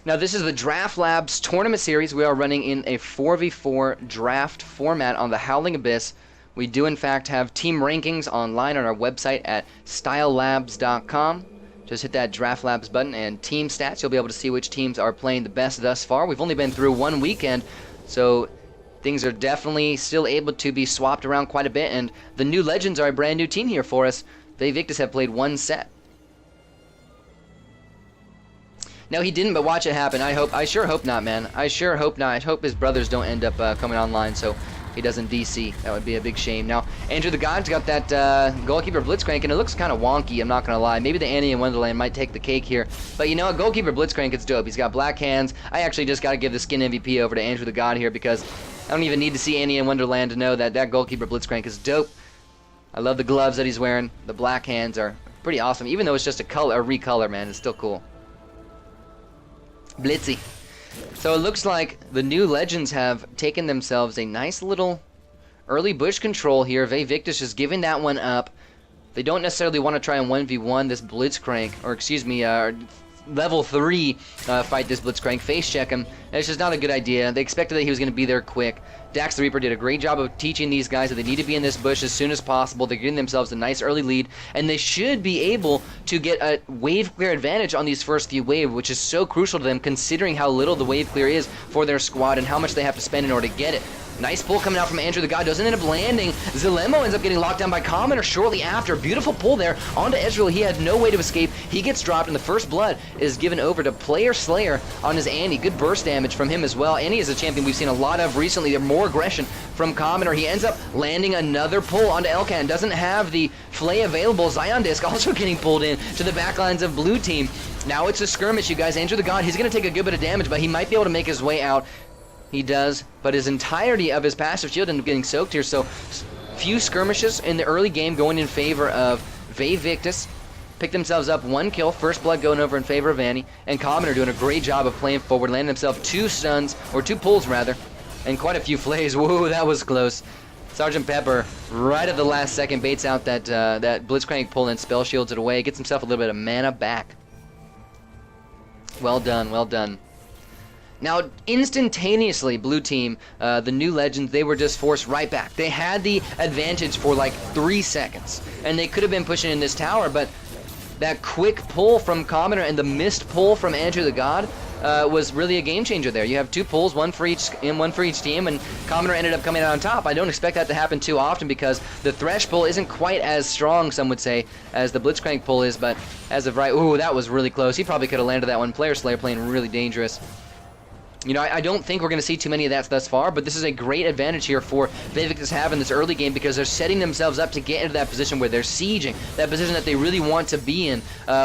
Now this is the Draft Labs tournament series. We are running in a 4v4 draft format on the Howling Abyss. We do in fact have team rankings online on our website at stylelabs.com. Just hit that Draft Labs button and team stats. You'll be able to see which teams are playing the best thus far. We've only been through one weekend, so things are definitely still able to be swapped around quite a bit, and the new Legends are a brand new team here for us. Vae Victus have played one set. No, he didn't, but watch it happen. I sure hope not, man. I sure hope not. I hope his brothers don't end up coming online, so he doesn't DC. That would be a big shame. Now, Andrew the God's got that goalkeeper blitzcrank, and it looks kind of wonky, I'm not going to lie. Maybe the Annie in Wonderland might take the cake here. But you know what? Goalkeeper blitzcrank is dope. He's got black hands. I actually just got to give the skin MVP over to Andrew the God here because I don't even need to see Annie in Wonderland to know that that goalkeeper blitzcrank is dope. I love the gloves that he's wearing. The black hands are pretty awesome. Even though it's just a recolor, man, it's still cool. Blitzy. So it looks like the new Legends have taken themselves a nice little early bush control here. Vae Victus is giving that one up. They don't necessarily want to try and 1v1 this Blitzcrank, or excuse me, level 3 fight this Blitzcrank, face check him. It's just not a good idea. They expected that he was going to be there quick. Dax the Reaper did a great job of teaching these guys that they need to be in this bush as soon as possible. They're getting themselves a nice early lead, and they should be able to get a wave clear advantage on these first few waves, which is so crucial to them considering how little the wave clear is for their squad and how much they have to spend in order to get it. Nice pull coming out from Andrew the God. Doesn't end up landing. Zilemo ends up getting locked down by Commoner shortly after. Beautiful pull there onto Ezreal. He had no way to escape. He gets dropped, and the first blood is given over to Player Slayer on his Annie. Good burst damage from him as well. Annie is a champion we've seen a lot of recently. There's more aggression from Commoner. He ends up landing another pull onto Elkan. Doesn't have the Flay available. Zion Disc also getting pulled in to the backlines of blue team. Now it's a skirmish, you guys. Andrew the God, he's going to take a good bit of damage, but he might be able to make his way out. He does, but his entirety of his passive shield ended up getting soaked here, so few skirmishes in the early game going in favor of Vae Victus. Picked themselves up one kill, first blood going over in favor of Annie, and Commoner doing a great job of playing forward, landing himself 2 stuns, or 2 pulls rather, and quite a few flays. Whoa, that was close. Sergeant Pepper, right at the last second, baits out that Blitzcrank pull and spell shields it away, gets himself a little bit of mana back. Well done, well done. Now, instantaneously, blue team, the new Legends, they were just forced right back. They had the advantage for like 3 seconds, and they could have been pushing in this tower, but that quick pull from Commoner and the missed pull from Andrew the God was really a game changer there. You have 2 pulls, one for each team, and Commoner ended up coming out on top. I don't expect that to happen too often because the Thresh pull isn't quite as strong, some would say, as the Blitzcrank pull is, but as of right, ooh, that was really close. He probably could have landed that one. Player Slayer playing really dangerous. You know, I don't think we're going to see too many of that thus far, but this is a great advantage here for Vae Victus to have in this early game because they're setting themselves up to get into that position where they're sieging, that position that they really want to be in,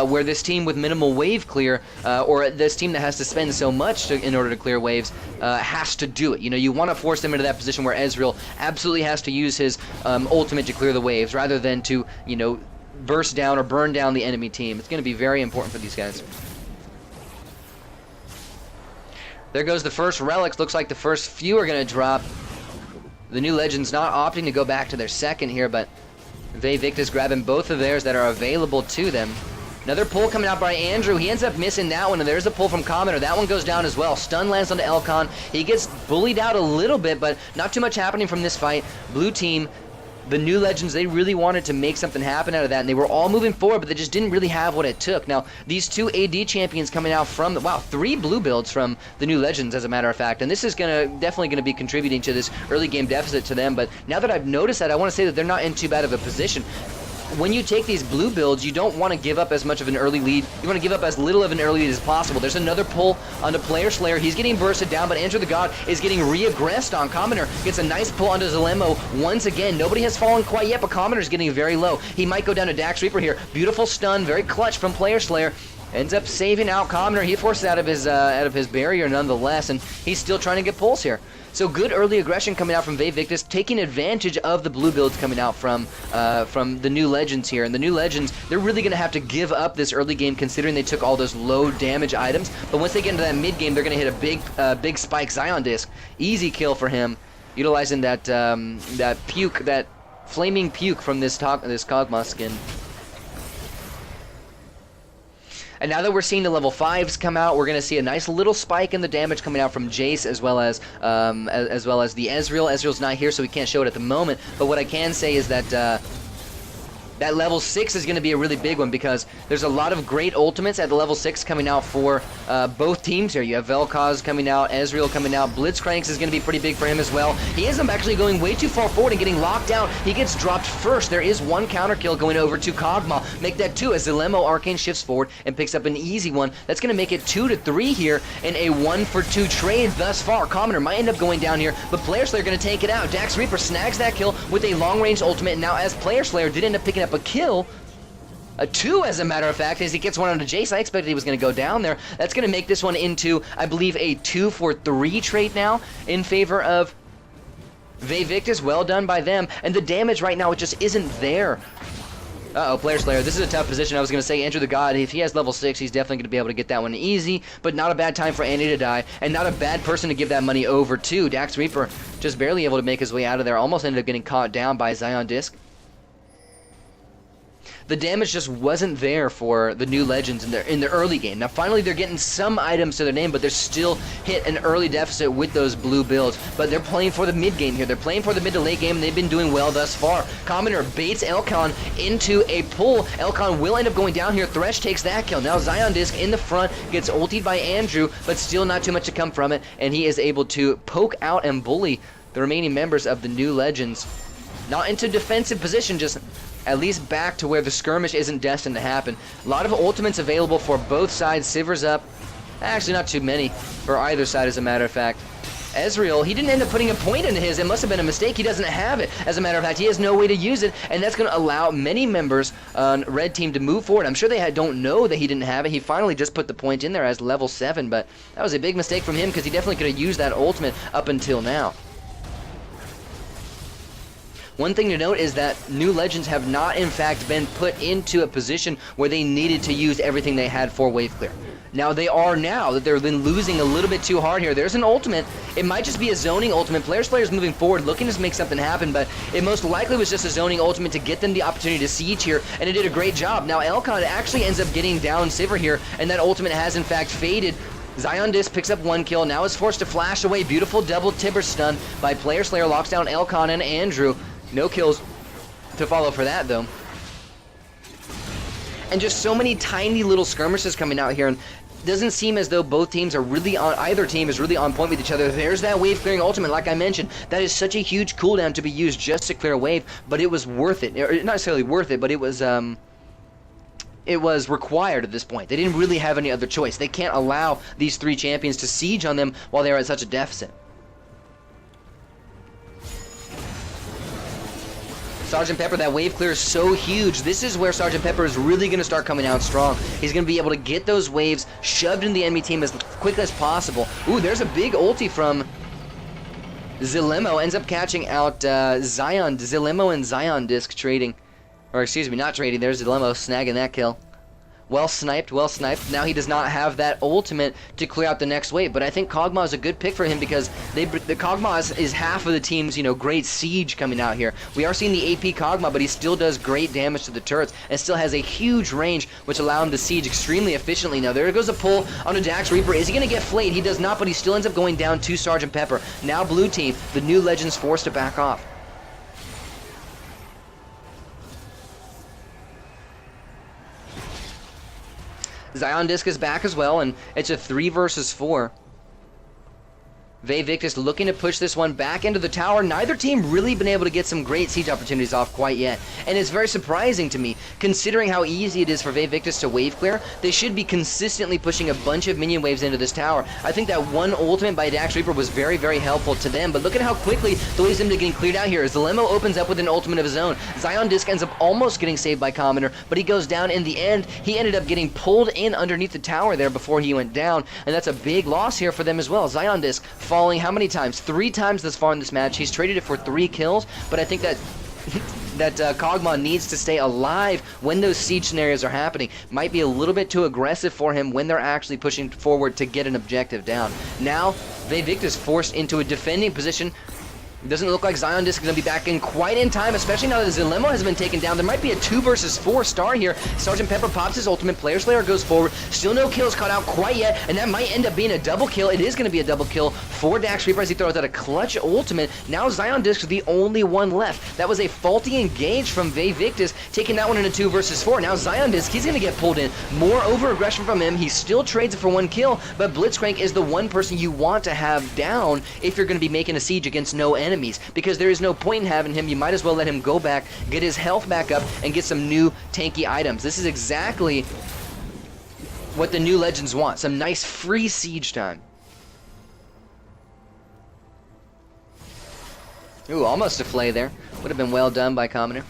where this team with minimal wave clear, or this team that has to spend so much in order to clear waves, has to do it. You know, you want to force them into that position where Ezreal absolutely has to use his ultimate to clear the waves rather than to, you know, burst down or burn down the enemy team. It's going to be very important for these guys. There goes the first relics. Looks like the first few are going to drop. The new Legends not opting to go back to their second here, but Vae Victus grabbing both of theirs that are available to them. Another pull coming out by Andrew. He ends up missing that one, and there's a pull from Commoner. That one goes down as well. Stun lands onto Elkan. He gets bullied out a little bit, but not too much happening from this fight. Blue team, the new Legends, they really wanted to make something happen out of that, and they were all moving forward, but they just didn't really have what it took. Now, these 2 AD champions coming out from, wow, 3 blue builds from the new Legends, as a matter of fact, and this is definitely going to be contributing to this early game deficit to them, but now that I've noticed that, I want to say that they're not in too bad of a position. When you take these blue builds, you don't want to give up as much of an early lead. You want to give up as little of an early lead as possible. There's another pull onto Player Slayer. He's getting bursted down, but Andrew the God is getting re-aggressed on. Commoner gets a nice pull onto Zilemo once again. Nobody has fallen quite yet, but Commoner's getting very low. He might go down to Dax Reaper here. Beautiful stun, very clutch from Player Slayer. Ends up saving out Commoner. He forces out of his barrier nonetheless, and he's still trying to get pulls here. So good early aggression coming out from Vae Victus, taking advantage of the blue builds coming out from the new Legends here. And the new Legends, they're really going to have to give up this early game considering they took all those low damage items. But once they get into that mid game, they're going to hit a big spike Zion Disc. Easy kill for him, utilizing that that flaming puke from this Kog'Maw skin. And now that we're seeing the level 5s come out, we're going to see a nice little spike in the damage coming out from Jace as well as the Ezreal. Ezreal's not here, so we can't show it at the moment. But what I can say is that that level 6 is going to be a really big one because there's a lot of great ultimates at the level 6 coming out for both teams here. You have Vel'Koz coming out, Ezreal coming out, Blitzcranks is going to be pretty big for him as well. He ends up actually going way too far forward and getting locked out. He gets dropped first. There is one counter kill going over to Kog'Maw. Make that 2 as Zilemo Arcane shifts forward and picks up an easy one. That's going to make it 2-3 here in a 1-for-2 trade thus far. Commoner might end up going down here, but Player Slayer going to take it out. Dax Reaper snags that kill with a long-range ultimate, and now as Player Slayer did end up picking up a kill, a 2 as a matter of fact, as he gets one onto Jace. I expected he was going to go down there. That's going to make this one into, I believe, a 2-for-3 trade now in favor of Vae Victus. Well done by them. And the damage right now, it just isn't there. Uh-oh, Player Slayer. This is a tough position. I was going to say Enter the God. If he has level 6, he's definitely going to be able to get that one easy, but not a bad time for Andy to die, and not a bad person to give that money over to. Dax Reaper just barely able to make his way out of there. Almost ended up getting caught down by Zion Disc. The damage just wasn't there for the new Legends in the early game. Now finally they're getting some items to their name, but they're still hit an early deficit with those blue builds. But they're playing for the mid game here. They're playing for the mid to late game, and they've been doing well thus far. Commoner baits Elcon into a pull. Elcon will end up going down here. Thresh takes that kill. Now Zion Disc in the front gets ultied by Andrew, but still not too much to come from it, and he is able to poke out and bully the remaining members of the new Legends. Not into defensive position, just at least back to where the skirmish isn't destined to happen. A lot of ultimates available for both sides. Sivers up. Actually, not too many for either side, as a matter of fact. Ezreal, he didn't end up putting a point into his. It must have been a mistake. He doesn't have it. As a matter of fact, he has no way to use it, and that's going to allow many members on Red Team to move forward. I'm sure they don't know that he didn't have it. He finally just put the point in there as level 7, but that was a big mistake from him because he definitely could have used that ultimate up until now. One thing to note is that new Legends have not, in fact, been put into a position where they needed to use everything they had for wave clear. Now they are now that they've been losing a little bit too hard here. There's an ultimate. It might just be a zoning ultimate. Player's moving forward, looking to make something happen, but it most likely was just a zoning ultimate to get them the opportunity to siege here, and it did a great job. Now Elcon actually ends up getting down Sivir here, and that ultimate has, in fact, faded. Zion Disc picks up 1 kill, now is forced to flash away. Beautiful double Tibber stun by Player Slayer, locks down Elcon and Andrew. No kills to follow for that, though. And just so many tiny little skirmishes coming out here, and doesn't seem as though both teams are really on, either team is really on point with each other. There's that wave clearing ultimate, like I mentioned. That is such a huge cooldown to be used just to clear a wave, but it was worth it. Or not necessarily worth it, but it was required at this point. They didn't really have any other choice. They can't allow these 3 champions to siege on them while they are at such a deficit. Sergeant Pepper, that wave clear is so huge. This is where Sergeant Pepper is really going to start coming out strong. He's going to be able to get those waves shoved in the enemy team as quick as possible. Ooh, there's a big ulti from Zilemo. Ends up catching out Zion. Zilemo and Zion Disc trading. Or excuse me, not trading. There's Zilemo snagging that kill. Well sniped, well sniped. Now he does not have that ultimate to clear out the next wave, but I think Kog'Maw is a good pick for him because the Kog'Maw is half of the team's, great siege coming out here. We are seeing the AP Kog'Maw, but he still does great damage to the turrets and still has a huge range, which allow him to siege extremely efficiently. Now there goes a pull on a Dax Reaper. Is he going to get flayed? He does not, but he still ends up going down to Sergeant Pepper. Now blue team, the new Legends forced to back off. Zion Disc is back as well, and it's a 3 versus 4. Vae Victus looking to push this one back into the tower. Neither team really been able to get some great siege opportunities off quite yet. And it's very surprising to me, considering how easy it is for Vae Victus to wave clear. They should be consistently pushing a bunch of minion waves into this tower. I think that one ultimate by Dax Reaper was very, very helpful to them. But look at how quickly the waves end up getting cleared out here. As the limo opens up with an ultimate of his own. Zion Disc ends up almost getting saved by Commoner, but he goes down in the end. He ended up getting pulled in underneath the tower there before he went down. And that's a big loss here for them as well. Zion Disc falling how many times? 3 times thus far in this match. He's traded it for 3 kills, but I think that Kog'Maw needs to stay alive when those siege scenarios are happening. Might be a little bit too aggressive for him when they're actually pushing forward to get an objective down. Now, Vae Victus forced into a defending position. It doesn't look like Zion Disc is going to be back in quite in time, especially now that Zilemo has been taken down. There might be a 2 versus 4 star here. Sergeant Pepper pops his ultimate. Player Slayer goes forward. Still no kills caught out quite yet, and that might end up being a double kill. It is going to be a double kill for Dax Reaper as he throws out a clutch ultimate. Now Zion Disc is the only one left. That was a faulty engage from Vae Victus, taking that one in a 2 versus 4. Now Zion Disc, he's going to get pulled in. More over-aggression from him. He still trades it for 1 kill, but Blitzcrank is the one person you want to have down if you're going to be making a siege against no enemies, because there is no point in having him. You might as well let him go back, get his health back up, and get some new tanky items. This is exactly what the new Legends want. Some nice free siege time. Ooh, almost a flay there. Would have been well done by Commoner.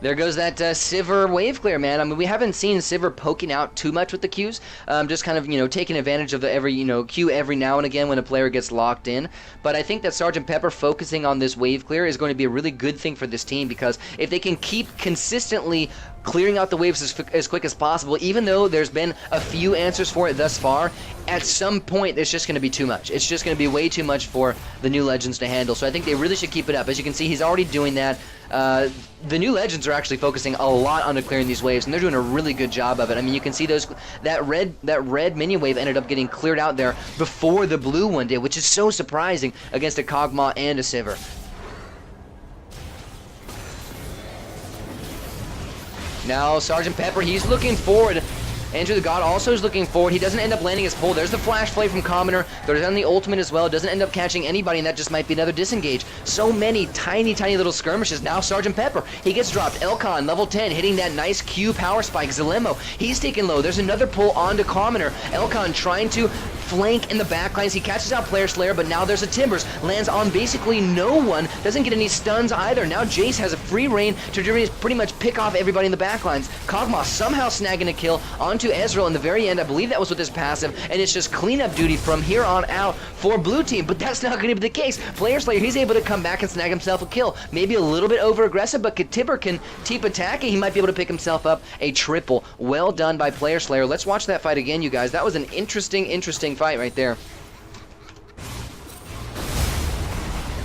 There goes that Sivir wave clear, man. I mean, we haven't seen Sivir poking out too much with the Qs. Just kind of, you know, taking advantage of the Q every now and again when a player gets locked in. But I think that Sergeant Pepper focusing on this wave clear is going to be a really good thing for this team, because if they can keep consistently clearing out the waves as quick as possible, even though there's been a few answers for it thus far, at some point it's just going to be too much. It's just going to be way too much for the new Legends to handle. So I think they really should keep it up. As you can see, he's already doing that. The new Legends are actually focusing a lot on clearing these waves, and they're doing a really good job of it. I mean, you can see that red minion wave ended up getting cleared out there before the blue one did, which is so surprising against a Kog'Maw and a Sivir. Now Sergeant Pepper, he's looking forward. Andrew the God also is looking forward. He doesn't end up landing his pull. There's the flash play from Commoner. There's on the ultimate as well. It doesn't end up catching anybody, and that just might be another disengage. So many tiny little skirmishes. Now Sergeant Pepper, he gets dropped. Elcon, level 10, hitting that nice Q power spike. Zilemo, he's taken low. There's another pull onto Commoner. Elcon trying to flank in the backlines. He catches out Player Slayer, but now there's a Timbers. Lands on basically no one. Doesn't get any stuns either. Now Jace has a free reign to pretty much pick off everybody in the backlines. Kog'Maw somehow snagging a kill onto Ezreal in the very end. I believe that was with his passive, and it's just cleanup duty from here on out for blue team, but that's not going to be the case. Player Slayer, he's able to come back and snag himself a kill. Maybe a little bit over aggressive, but Tibber can keep attacking. He might be able to pick himself up a triple. Well done by Player Slayer. Let's watch that fight again, you guys. That was an interesting fight right there.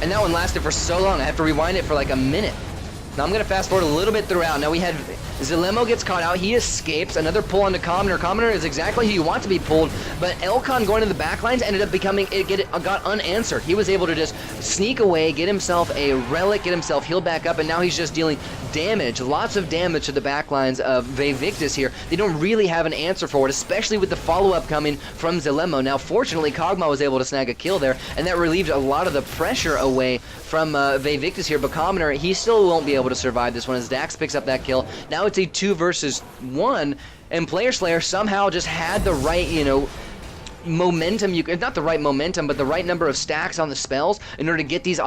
And that one lasted for so long, I have to rewind it for like a minute. Now I'm going to fast forward a little bit throughout. Now we had Zilemo gets caught out. He escapes. Another pull onto Commoner. Commoner is exactly who you want to be pulled, but Elcon going to the backlines ended up got unanswered. He was able to just sneak away, get himself a relic, get himself healed back up, and now he's just dealing damage, lots of damage to the backlines of Vae Victus here. They don't really have an answer for it, especially with the follow-up coming from Zilemo. Now fortunately, Kog'Maw was able to snag a kill there, and that relieved a lot of the pressure away from Vae Victus here, but Commoner, he still won't be able to survive this one as Dax picks up that kill. Now it's a 2 versus 1, and Player Slayer somehow just had the right, momentum, not the right momentum, but the right number of stacks on the spells in order to get these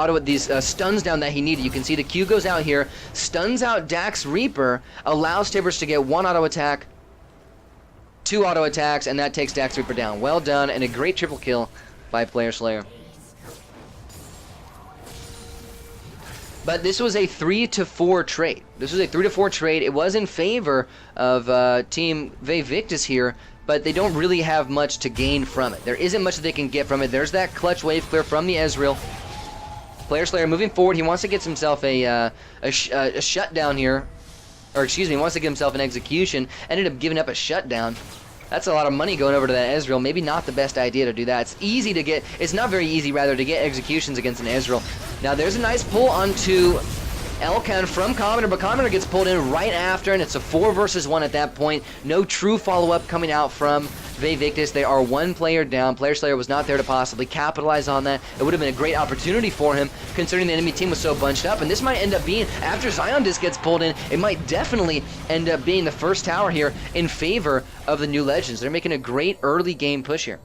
stuns down that he needed. You can see the Q goes out here, stuns out Dax Reaper, allows Tibbers to get 1 auto attack, 2 auto attacks, and that takes Dax Reaper down. Well done, and a great triple kill by Player Slayer. But this was a 3-4 trade. This was a 3-4 trade. It was in favor of Team Vae Victus here, but they don't really have much to gain from it. There isn't much that they can get from it. There's that clutch wave clear from the Ezreal. Player Slayer moving forward. He wants to get himself a shutdown here. Or excuse me, he wants to get himself an execution. Ended up giving up a shutdown. That's a lot of money going over to that Ezreal. Maybe not the best idea to do that. It's easy to get, it's not very easy rather, to get executions against an Ezreal. Now there's a nice pull onto Elcon from Commoner, but Commoner gets pulled in right after, and it's a 4 versus 1 at that point. No true follow-up coming out from Vae Victus. They are 1 player down. Player Slayer was not there to possibly capitalize on that. It would have been a great opportunity for him, considering the enemy team was so bunched up, and this might end up being, after Zion Disc gets pulled in, it might definitely end up being the first tower here in favor of the new Legends. They're making a great early game push here.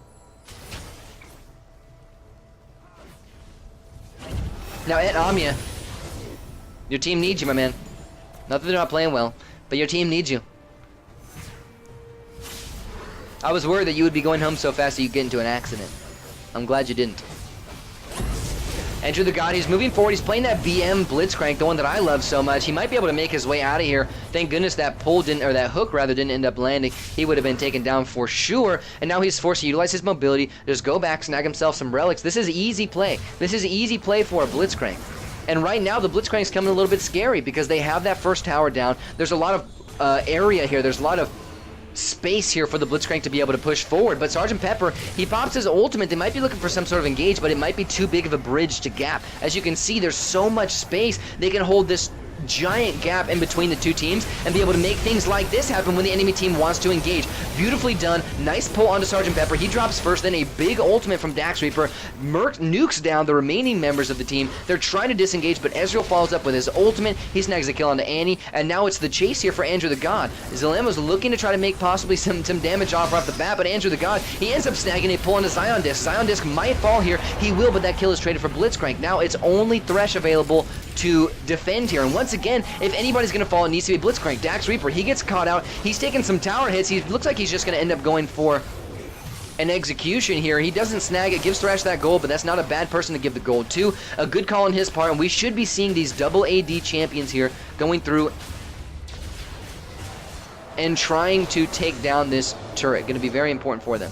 Now at Amia, your team needs you, my man. Not that they're not playing well, but your team needs you. I was worried that you would be going home so fast that you'd get into an accident. I'm glad you didn't. Enter the God, he's moving forward, he's playing that BM Blitzcrank, the one that I love so much. He might be able to make his way out of here. Thank goodness that pull didn't, or that hook rather, didn't end up landing. He would have been taken down for sure, and now he's forced to utilize his mobility, just go back, snag himself some relics. This is easy play. This is easy play for a Blitzcrank. And right now, the Blitzcrank's coming a little bit scary because they have that first tower down. There's a lot of area here. There's a lot of space here for the Blitzcrank to be able to push forward, but Sergeant Pepper, he pops his ultimate. They might be looking for some sort of engage, but it might be too big of a bridge to gap. As you can see, there's so much space. They can hold this giant gap in between the two teams and be able to make things like this happen when the enemy team wants to engage. Beautifully done. Nice pull onto Sergeant Pepper. He drops first, then a big ultimate from Dax Reaper. Merc nukes down the remaining members of the team. They're trying to disengage, but Ezreal follows up with his ultimate. He snags a kill onto Annie, and now it's the chase here for Andrew the God. Zilemo's looking to try to make possibly some damage off the bat, but Andrew the God, he ends up snagging a pull onto Zion Disc. Zion Disc might fall here. He will, but that kill is traded for Blitzcrank. Now it's only Thresh available to defend here, and once again, if anybody's going to fall, it needs to be Blitzcrank. Dax Reaper, he gets caught out. He's taking some tower hits. He looks like he's just going to end up going for an execution here. He doesn't snag it, gives Thresh that gold, but that's not a bad person to give the gold to. A good call on his part, and we should be seeing these double AD champions here going through and trying to take down this turret. Going to be very important for them.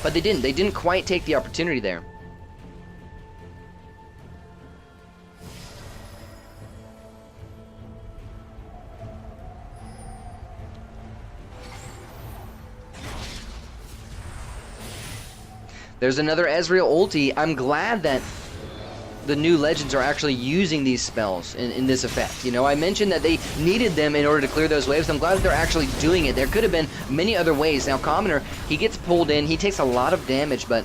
But they didn't. They didn't quite take the opportunity there. There's another Ezreal ulti. I'm glad that the new legends are actually using these spells in this effect. You know, I mentioned that they needed them in order to clear those waves. I'm glad that they're actually doing it. There could have been many other ways. Now, Commoner, he gets pulled in. He takes a lot of damage, but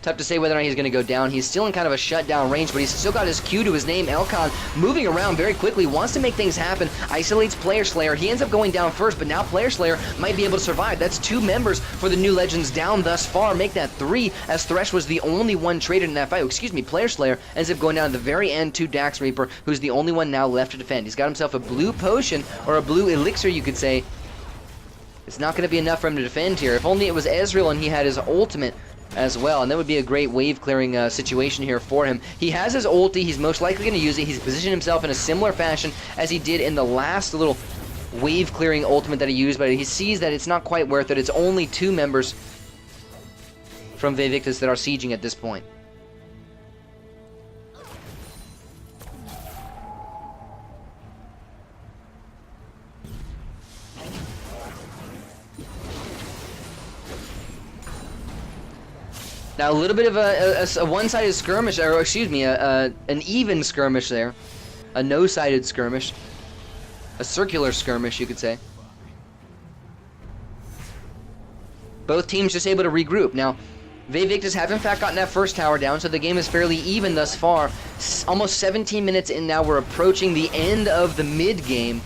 tough to say whether or not he's going to go down. He's still in kind of a shutdown range, but he's still got his Q to his name. Elcon moving around very quickly, wants to make things happen, isolates Player Slayer. He ends up going down first, but now Player Slayer might be able to survive. That's 2 members for the new legends down thus far. Make that 3, as Thresh was the only one traded in that fight. Excuse me, Player Slayer ends up going down at the very end to Dax Reaper, who's the only one now left to defend. He's got himself a blue potion, or a blue elixir, you could say. It's not going to be enough for him to defend here. If only it was Ezreal and he had his ultimate as well, and that would be a great wave clearing situation here for him. He has his ulti, he's most likely going to use it. He's positioned himself in a similar fashion as he did in the last little wave clearing ultimate that he used, but he sees that it's not quite worth it. It's only 2 members from Vae Victus that are sieging at this point. Now, a little bit of a one-sided skirmish, or excuse me, an even skirmish there. A no-sided skirmish. A circular skirmish, you could say. Both teams just able to regroup. Now, Vae Victus have in fact gotten that first tower down, so the game is fairly even thus far. Almost 17 minutes in now, we're approaching the end of the mid-game.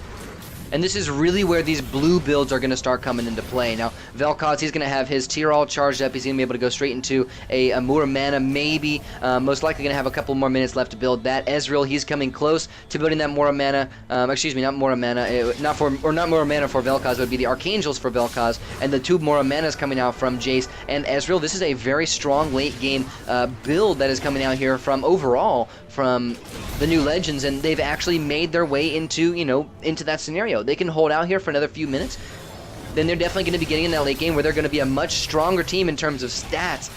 And this is really where these blue builds are going to start coming into play. Now, Vel'Koz, he's going to have his tier all charged up. He's going to be able to go straight into a Muramana, maybe. Most likely going to have a couple more minutes left to build that. Ezreal, he's coming close to building that Muramana. Excuse me, not Muramana. Not Muramana for Vel'Koz. It would be the Archangels for Vel'Koz. And the 2 Muramanas coming out from Jace and Ezreal. This is a very strong late game build that is coming out here from overall from the new legends, and they've actually made their way into, you know, into that scenario. They can hold out here for another few minutes, then they're definitely going to be getting in that late game where they're going to be a much stronger team in terms of stats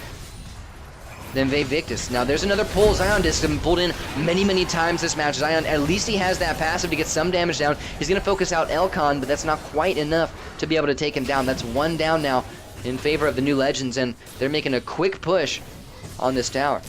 than Vae Victus. Now, there's another pull. Zion Disc has been pulled in many, many times this match. Zion, at least he has that passive to get some damage down. He's going to focus out Elcon, but that's not quite enough to be able to take him down. That's 1 down now in favor of the new legends, and they're making a quick push on this tower.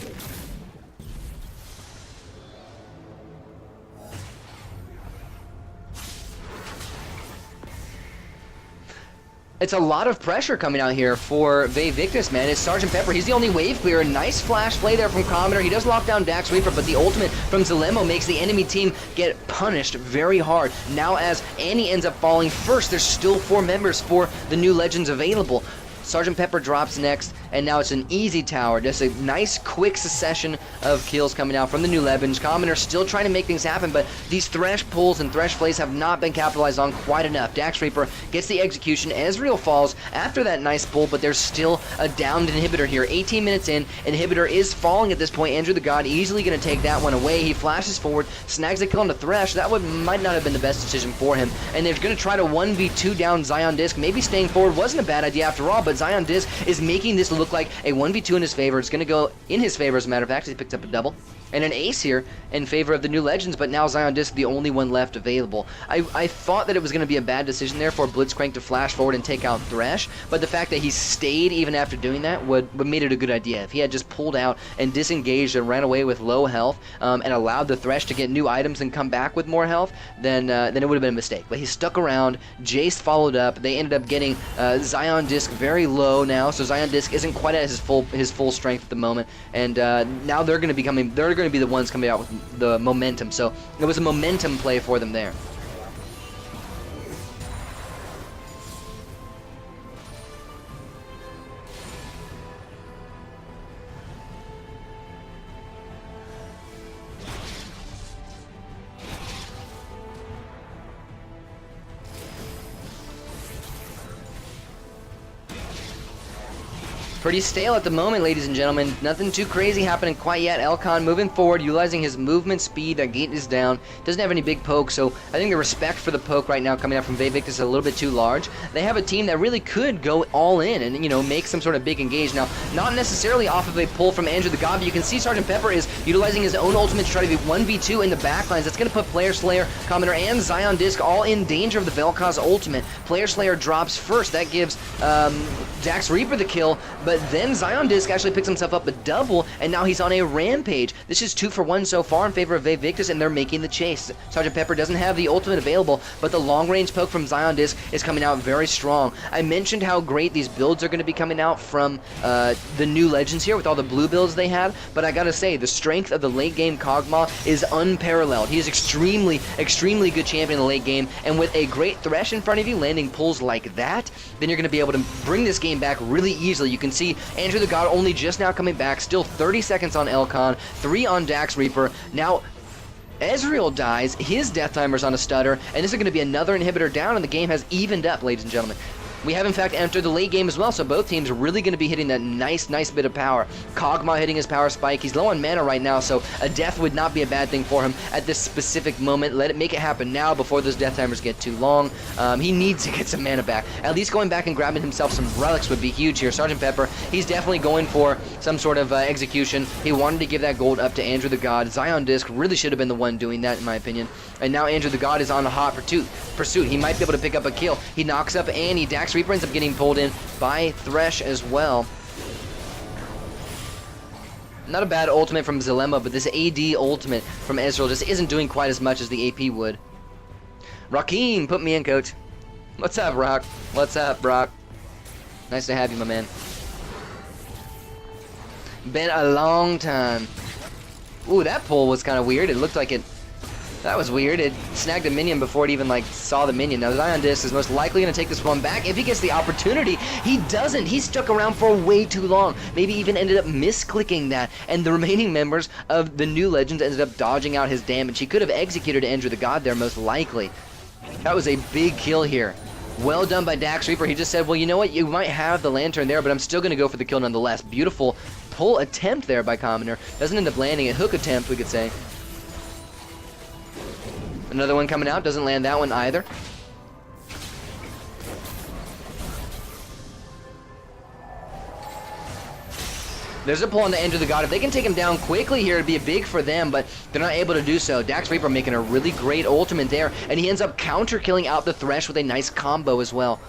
It's a lot of pressure coming out here for Vae Victus, man. It's Sergeant Pepper. He's the only wave clearer. Nice flash play there from Commoner. He does lock down Dax Reaper, but the ultimate from Zilemo makes the enemy team get punished very hard. Now, as Annie ends up falling first, there's still 4 members for the new legends available. Sergeant Pepper drops next, and now it's an easy tower. Just a nice, quick succession of kills coming out from the new Legends. Commoner still trying to make things happen, but these Thresh pulls and Thresh plays have not been capitalized on quite enough. Dax Reaper gets the execution. Ezreal falls after that nice pull, but there's still a downed Inhibitor here. 18 minutes in, Inhibitor is falling at this point. Andrew the God easily going to take that one away. He flashes forward, snags a kill on the Thresh. That might not have been the best decision for him, and they're going to try to 1v2 down Zion Disc. Maybe staying forward wasn't a bad idea after all, but Zion Disc is making this look like a 1v2 in his favor. It's going to go in his favor, as a matter of fact. He picked up a double and an ace here in favor of the new Legends, but now Zion Disc the only one left available. I thought that it was going to be a bad decision there for Blitzcrank to flash forward and take out Thresh, but the fact that he stayed even after doing that would made it a good idea. If he had just pulled out and disengaged and ran away with low health and allowed the Thresh to get new items and come back with more health, then it would have been a mistake. But he stuck around. Jace followed up. They ended up getting Zion Disc very low now, so Zion Disc isn't quite at his full strength at the moment, and now they're going to be the ones coming out with the momentum. So it was a momentum play for them there. Pretty stale at the moment, ladies and gentlemen. Nothing too crazy happening quite yet. Elcon moving forward, utilizing his movement speed. That gate is down. Doesn't have any big poke, so I think the respect for the poke right now coming out from Vae Victus is a little bit too large. They have a team that really could go all in and, you know, make some sort of big engage. Now, not necessarily off of a pull from Andrew the God, but you can see Sergeant Pepper is utilizing his own ultimate to try to be 1v2 in the backlines. That's going to put Player Slayer, Commoner, and Zion Disc all in danger of the Vel'Koz ultimate. Player Slayer drops first. That gives Dax Reaper the kill, but then Zion Disc actually picks himself up a double, and now he's on a rampage. This is 2 for 1 so far in favor of Vae Victus, and they're making the chase. Sergeant Pepper doesn't have the ultimate available, but the long-range poke from Zion Disc is coming out very strong. I mentioned how great these builds are going to be coming out from the new Legends here with all the blue builds they had, but I gotta say, the strength of the late-game Kog'Maw is unparalleled. He is extremely, extremely good champion in the late game, and with a great Thresh in front of you, landing pulls like that, then you're going to be able to bring this game back really easily. You can see Andrew the God only just now coming back, still 30 seconds on Elcon, 3 on Dax Reaper. Now, Ezreal dies, his death timer's on a stutter, and this is going to be another inhibitor down, and the game has evened up, ladies and gentlemen. We have, in fact, entered the late game as well, so both teams are really going to be hitting that nice bit of power. Kog'Maw hitting his power spike. He's low on mana right now, so a death would not be a bad thing for him at this specific moment. Make it happen now before those death timers get too long. He needs to get some mana back. At least going back and grabbing himself some relics would be huge here. Sergeant Pepper, he's definitely going for some sort of execution. He wanted to give that gold up to Andrew the God. Zion Disc really should have been the one doing that, in my opinion. And now Andrew the God is on a hot pursuit. He might be able to pick up a kill. He knocks up Annie. Dax Reaper ends up getting pulled in by Thresh as well. Not a bad ultimate from Zilema, but this AD ultimate from Ezreal just isn't doing quite as much as the AP would. Rakim, put me in, coach. What's up, Rock? What's up, Brock? Nice to have you, my man. Been a long time. Ooh, that pull was kind of weird. It looked like it... That was weird. It snagged a minion before it even, like, saw the minion. Now, Zion Disc is most likely going to take this one back. If he gets the opportunity, he doesn't. He stuck around for way too long. Maybe even ended up misclicking that. And the remaining members of the new Legends ended up dodging out his damage. He could have executed Andrew the God there, most likely. That was a big kill here. Well done by Dax Reaper. He just said, well, you know what? You might have the lantern there, but I'm still going to go for the kill nonetheless. Beautiful pull attempt there by Commoner. Doesn't end up landing. A hook attempt, we could say. Another one coming out, doesn't land that one either. There's a pull on the Andrew the God. If they can take him down quickly here, it'd be big for them, but they're not able to do so. Dax Reaper making a really great ultimate there, and he ends up counter-killing out the Thresh with a nice combo as well.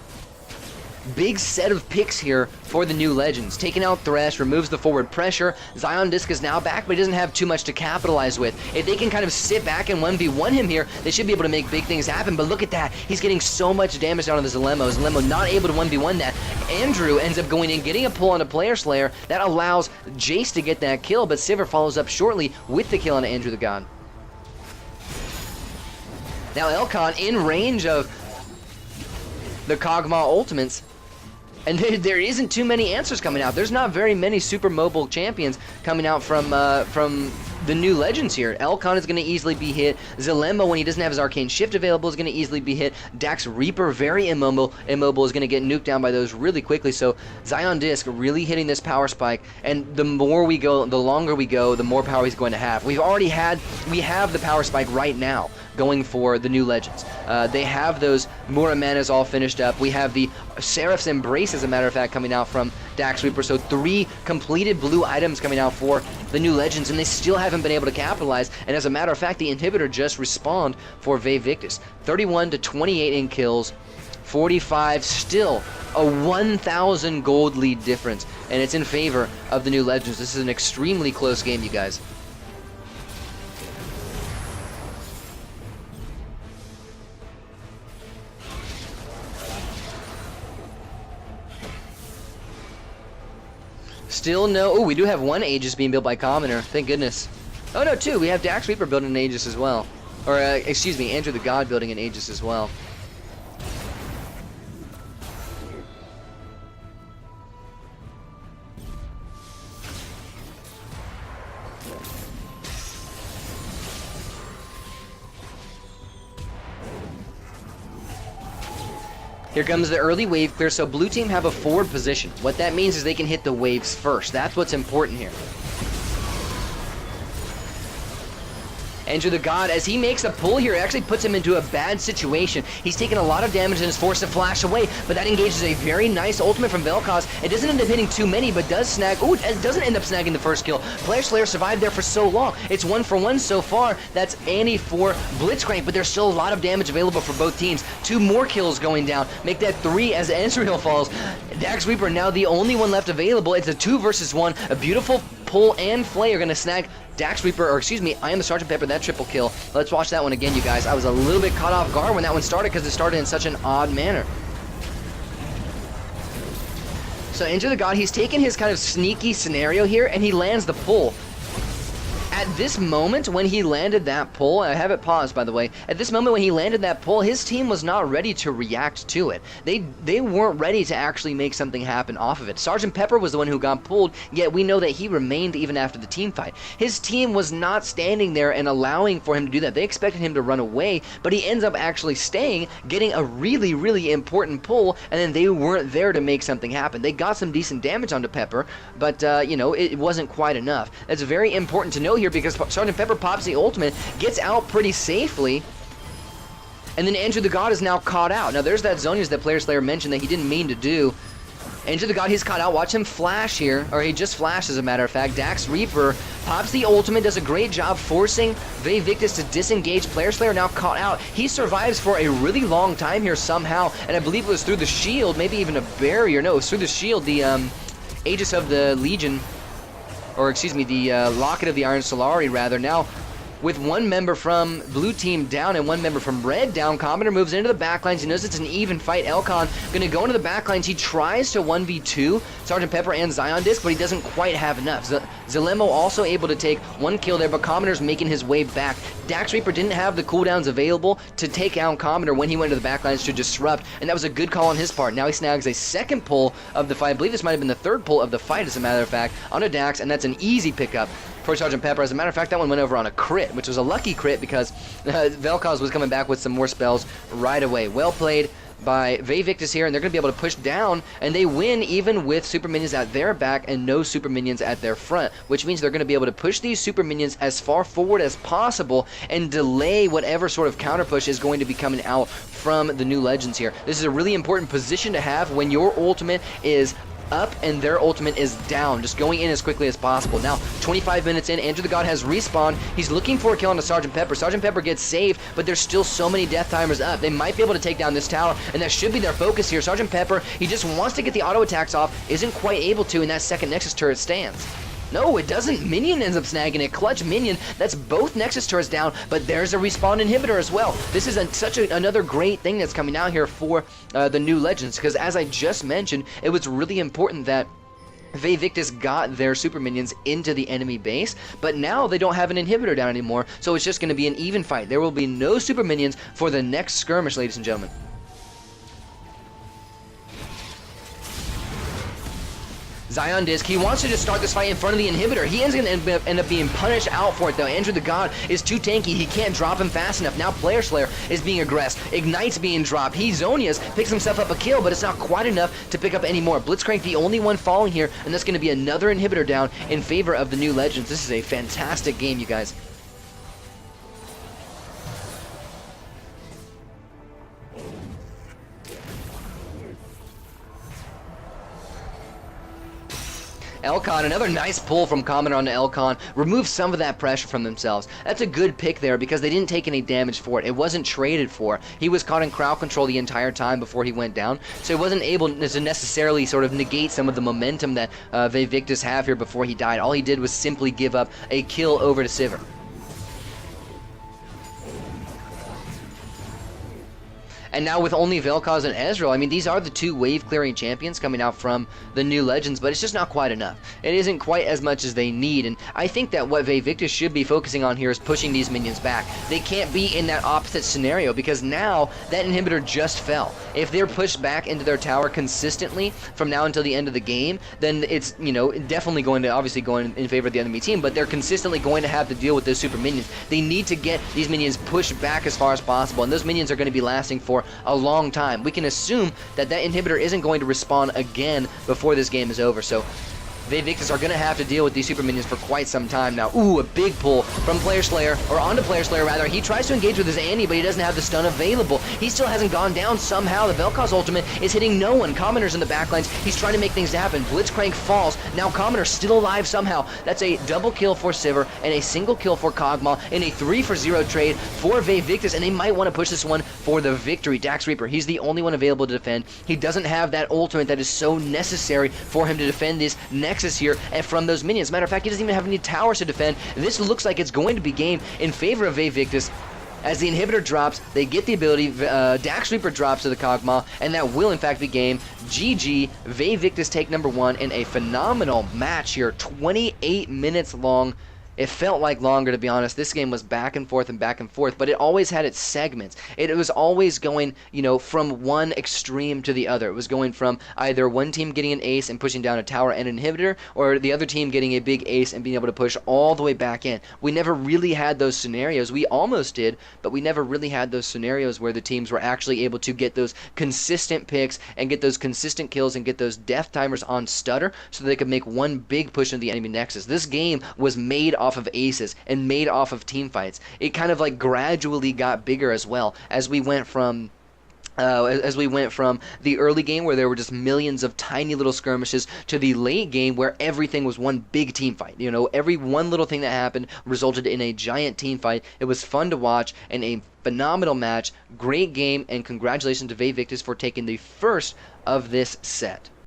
Big set of picks here for the new Legends. Taking out Thresh, removes the forward pressure. Zion Disc is now back, but he doesn't have too much to capitalize with. If they can kind of sit back and 1v1 him here, they should be able to make big things happen. But look at that. He's getting so much damage down on the Zilemo. Zilemo not able to 1v1 that. Andrew ends up going in, getting a pull on a Player Slayer. That allows Jace to get that kill, but Sivir follows up shortly with the kill on Andrew the God. Now Elcon in range of the Kog'Maw ultimates. And there isn't too many answers coming out. There's not very many super mobile champions coming out from the new legends here. Elcon is going to easily be hit. Zilemo, when he doesn't have his Arcane Shift available, is going to easily be hit. Dax Reaper, very immobile, is going to get nuked down by those really quickly. So Zion Disc really hitting this power spike, and the more we go, the longer we go, the more power he's going to have. We have the power spike right now going for the new legends. They have those Muramanas all finished up. We have the Seraph's Embrace, as a matter of fact, coming out from Dax Reaper. So 3 completed blue items coming out for the new legends, and they still haven't been able to capitalize. And as a matter of fact, the inhibitor just respawned for Vae Victus. 31 to 28 in kills, 45, still a 1,000 gold lead difference, and it's in favor of the new legends. This is an extremely close game, you guys. Still no... Oh, we do have 1 Aegis being built by Commoner. Thank goodness. Oh, no, 2. We have Dax Reaper building an Aegis as well. Or, excuse me, Andrew the God building an Aegis as well. Here comes the early wave clear, so blue team have a forward position. What that means is they can hit the waves first. That's what's important here. Enter the God, as he makes a pull here, it actually puts him into a bad situation. He's taken a lot of damage and is forced to flash away, but that engages a very nice ultimate from Vel'Koz. It doesn't end up hitting too many, but does snag. Ooh, it doesn't end up snagging the first kill. Player Slayer survived there for so long. It's 1 for 1 so far. That's Annie for Blitzcrank, but there's still a lot of damage available for both teams. 2 more kills going down. Make that 3 as Ezreal falls. Dax Reaper now the only one left available. It's a 2 versus 1. A beautiful pull and Flay are going to snag Dax Reaper, or excuse me, I am the Sgt. Pepper, that triple kill. Let's watch that one again, you guys. I was a little bit caught off guard when that one started because it started in such an odd manner. So Enter the God, he's taken his kind of sneaky scenario here, and he lands the pull. At this moment, when he landed that pull, I have it paused, by the way. At this moment when he landed that pull, his team was not ready to react to it. They weren't ready to actually make something happen off of it. Sgt. Pepper was the one who got pulled, yet we know that he remained even after the team fight. His team was not standing there and allowing for him to do that. They expected him to run away, but he ends up actually staying, getting a really, really important pull, and then they weren't there to make something happen. They got some decent damage onto Pepper, but, you know, it wasn't quite enough. That's very important to know here, because Sgt. Pepper pops the ultimate, gets out pretty safely, and then Andrew the God is now caught out. Now there's that Zhonya's that Player Slayer mentioned that he didn't mean to do. Andrew the God, he's caught out. Watch him flash here, or he just flashed as a matter of fact. Dax Reaper pops the ultimate, does a great job forcing Vae Victus to disengage. Player Slayer now caught out. He survives for a really long time here somehow, and I believe it was through the shield, maybe even a barrier. No, it was through the shield, the Aegis of the Legion, or excuse me, the Locket of the Iron Solari, rather. Now, with 1 member from blue team down and 1 member from red down, Commoner moves into the backlines. He knows it's an even fight. Elcon going to go into the backlines. He tries to 1v2 Sgt. Pepper and Zion Disc, but he doesn't quite have enough. Zilemo also able to take 1 kill there, but Commoner's making his way back. Dax Reaper didn't have the cooldowns available to take out Commoner when he went to the backlines to disrupt, and that was a good call on his part. Now he snags a 2nd pull of the fight. I believe this might have been the 3rd pull of the fight, as a matter of fact, onto Dax, and that's an easy pickup for Sgt. Pepper. As a matter of fact, that one went over on a crit, which was a lucky crit because Vel'Koz was coming back with some more spells right away. Well played by Vae Victus here, and they're going to be able to push down, and they win even with super minions at their back and no super minions at their front, which means they're going to be able to push these super minions as far forward as possible and delay whatever sort of counter push is going to be coming out from the new legends here. This is a really important position to have when your ultimate is up and their ultimate is down, just going in as quickly as possible. Now 25 minutes in, Andrew the God has respawned. He's looking for a kill on Sgt. Pepper. Sgt. Pepper gets saved, but there's still so many death timers up. They might be able to take down this tower, and that should be their focus here. Sgt. Pepper, he just wants to get the auto attacks off, isn't quite able to, and that 2nd Nexus turret stands. No, it doesn't. Minion ends up snagging it. Clutch Minion. That's both Nexus turrets down, but there's a respawn inhibitor as well. This is another great thing that's coming out here for the new legends, because as I just mentioned, it was really important that Vae Victus got their super minions into the enemy base, but now they don't have an inhibitor down anymore, so it's just going to be an even fight. There will be no super minions for the next skirmish, ladies and gentlemen. Zion Disc, he wants to just start this fight in front of the inhibitor. He ends going to end up being punished out for it, though. Andrew the God is too tanky. He can't drop him fast enough. Now Player Slayer is being aggressed. Ignite's being dropped. He Zonias picks himself up a kill, but it's not quite enough to pick up any more. Blitzcrank the only one falling here, and that's going to be another inhibitor down in favor of the new Legends. This is a fantastic game, you guys. Elcon, another nice pull from Common on Elcon, removes some of that pressure from themselves. That's a good pick there because they didn't take any damage for it. It wasn't traded for. He was caught in crowd control the entire time before he went down, so he wasn't able to necessarily sort of negate some of the momentum that Vae Victus have here before he died. All he did was simply give up a kill over to Sivir. And now with only Vel'Koz and Ezreal, I mean, these are the two wave-clearing champions coming out from the new Legends, but it's just not quite enough. It isn't quite as much as they need, and I think that what Vae Victus should be focusing on here is pushing these minions back. They can't be in that opposite scenario, because now that inhibitor just fell. If they're pushed back into their tower consistently from now until the end of the game, then it's, you know, definitely going to obviously go in favor of the enemy team, but they're consistently going to have to deal with those super minions. They need to get these minions pushed back as far as possible, and those minions are going to be lasting for a long time. We can assume that that inhibitor isn't going to respawn again before this game is over, so Vae Victus are going to have to deal with these super minions for quite some time now. Ooh, a big pull from Player Slayer, or onto Player Slayer rather. He tries to engage with his Andy, but he doesn't have the stun available. He still hasn't gone down somehow. The Vel'Koz ultimate is hitting no one. Commoner's in the backlines. He's trying to make things happen. Blitzcrank falls. Now Commoner's still alive somehow. That's a double kill for Sivir and a single kill for Kog'Maw in a 3-for-0 trade for Vae Victus, and they might want to push this one for the victory. Dax Reaper, he's the only one available to defend. He doesn't have that ultimate that is so necessary for him to defend this Nexus here and from those minions. Matter of fact, he doesn't even have any towers to defend. This looks like it's going to be game in favor of Vae Victus. As the inhibitor drops, they get the ability, Dax Reaper drops to the Kog'Maw, and that will in fact be game. GG, Vae Victus take number 1 in a phenomenal match here, 28 minutes long. It felt like longer, to be honest. This game was back and forth, but it always had its segments. It was always going, you know, from one extreme to the other. It was going from either one team getting an ace and pushing down a tower and an inhibitor, or the other team getting a big ace and being able to push all the way back in. We never really had those scenarios. We almost did, but we never really had those scenarios where the teams were actually able to get those consistent picks and get those consistent kills and get those death timers on stutter so they could make one big push into the enemy nexus. This game was made off of aces and made off of team fights. It kind of like gradually got bigger as well as we went from the early game where there were just millions of tiny little skirmishes to the late game where everything was one big team fight. You know, every one little thing that happened resulted in a giant team fight. It was fun to watch and a phenomenal match. Great game, and congratulations to Vae Victus for taking the first of this set.